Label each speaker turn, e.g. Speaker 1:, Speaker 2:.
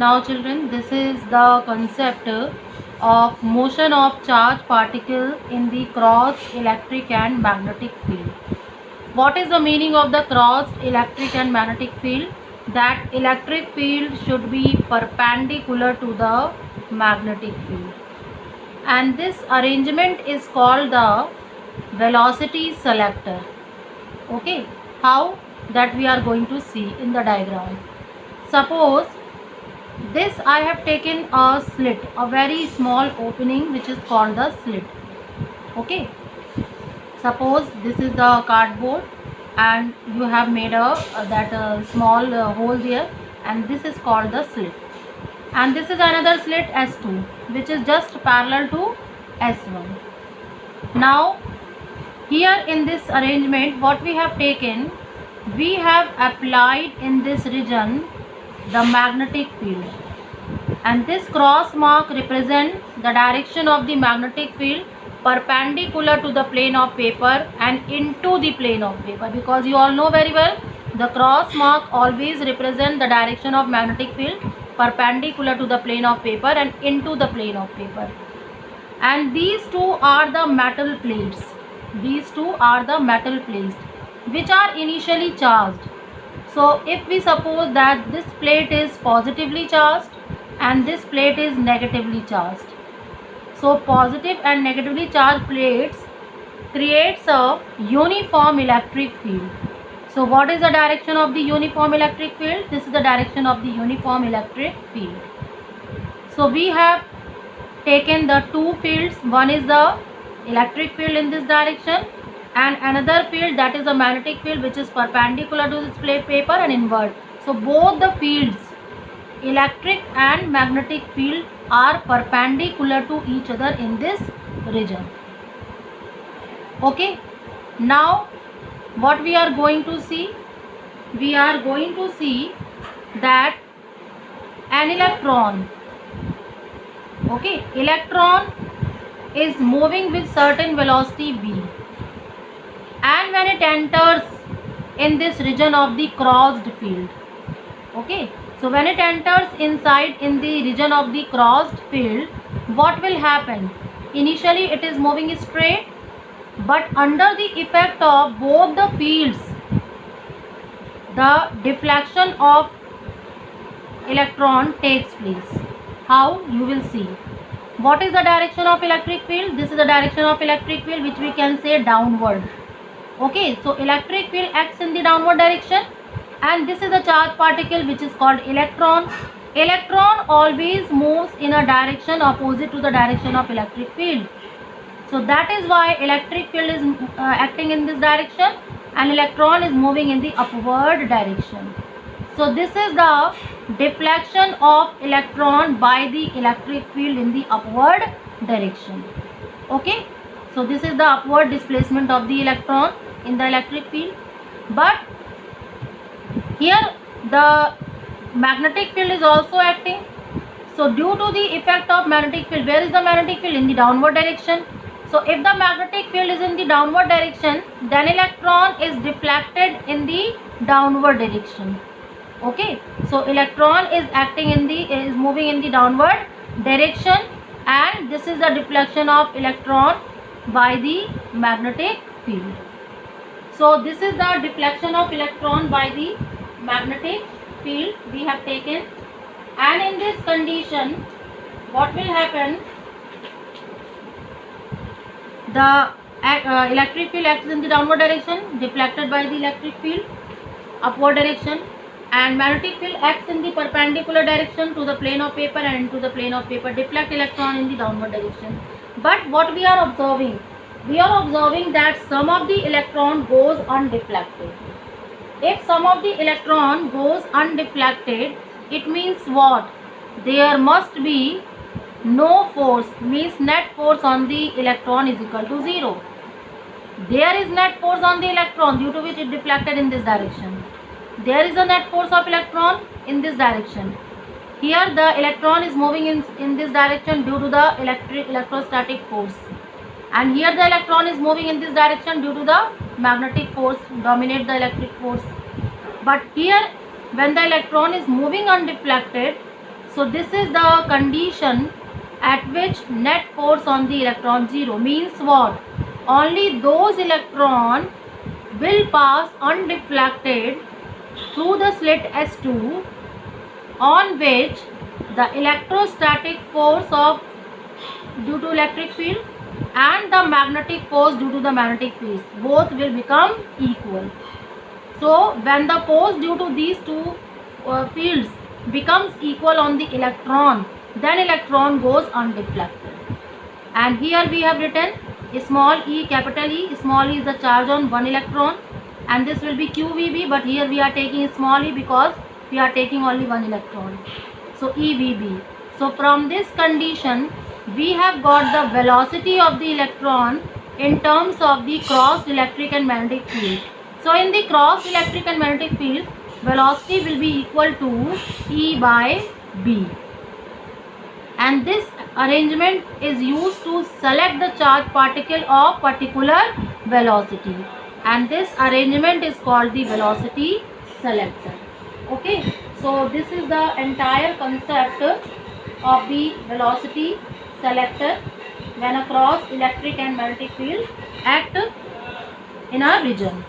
Speaker 1: Now children, this is the concept of motion of charge particle in the crossed electric and magnetic field. What is the meaning of the crossed electric and magnetic field? That electric field should be perpendicular to the magnetic field. And this arrangement is called the velocity selector. Okay, how? That we are going to see in the diagram. Suppose this I have taken a slit, a very small opening which is called the slit. Okay, suppose this is the cardboard and you have made a small hole there, and this is called the slit, and this is another slit S2 which is just parallel to S1. Now here in this arrangement, what we have taken, we have applied in this region the magnetic field, and this cross mark represents the direction of the magnetic field perpendicular to the plane of paper and into the plane of paper, because you all know very well the cross mark always represents the direction of magnetic field perpendicular to the plane of paper and into the plane of paper. And these two are the metal plates. These two are the metal plates which are initially charged. So if we suppose that this plate is positively charged and this plate is negatively charged, so positive and negatively charged plates creates a uniform electric field. So what is the direction of the uniform electric field? This is the direction of the uniform electric field. So we have taken the two fields. One is the electric field in this direction and another field, that is a magnetic field, which is perpendicular to this plate paper and inward. So both the fields, electric and magnetic field, are perpendicular to each other in this region. Okay, now what we are going to see, we are going to see that an electron, okay, electron is moving with certain velocity v, and when it enters in this region of the crossed field, okay, so when it enters inside in the region of the crossed field, what will happen? Initially it is moving straight, but under the effect of both the fields, the deflection of electron takes place. How? You will see. What is the direction of electric field? This is the direction of electric field, which we can say downward. Okay, so electric field acts in the downward direction, and this is a charged particle which is called electron. Electron always moves in a direction opposite to the direction of electric field. So that is why electric field is acting in this direction and electron is moving in the upward direction. So this is the deflection of electron by the electric field in the upward direction. Okay, so this is the upward displacement of the electron in the electric field. But here the magnetic field is also acting. So due to the effect of magnetic field, where is the magnetic field? In the downward direction. So if the magnetic field is in the downward direction, then electron is deflected in the downward direction. Okay, so electron is acting in the, is moving in the downward direction, and this is the deflection of electron by the magnetic field. So this is the deflection of electron by the magnetic field we have taken, and in this condition what will happen? The electric field acts in the downward direction, deflected by the electric field, upward direction, and magnetic field acts in the perpendicular direction to the plane of paper and into the plane of paper, deflect electron in the downward direction. But what we are observing? We are observing that some of the electron goes undeflected. If some of the electron goes undeflected, it means what? There must be no force, means net force on the electron is equal to 0. There is net force on the electron due to which it deflected in this direction. There is a net force of electron in this direction. Here the electron is moving in this direction due to the electrostatic force, and here the electron is moving in this direction due to the magnetic force dominate the electric force. But here when the electron is moving undeflected, So this is the condition at which net force on the electron zero. Means what? Only those electron will pass undeflected through the slit S2 on which the electrostatic force of due to electric field and the magnetic force due to the magnetic field both will become equal. So when the force due to these two fields becomes equal on the electron, then electron goes undeflected. And here we have written small e, capital E. Small e is the charge on one electron, and this will be QVB, but here we are taking small e because we are taking only one electron. So EVB. So from this condition we have got the velocity of the electron in terms of the cross electric and magnetic field. So in the cross electric and magnetic field, velocity will be equal to E by B. And this arrangement is used to select the charged particle of particular velocity. And this arrangement is called the velocity selector. Okay. So this is the entire concept of the velocity selector when a cross electric and magnetic field act in a region.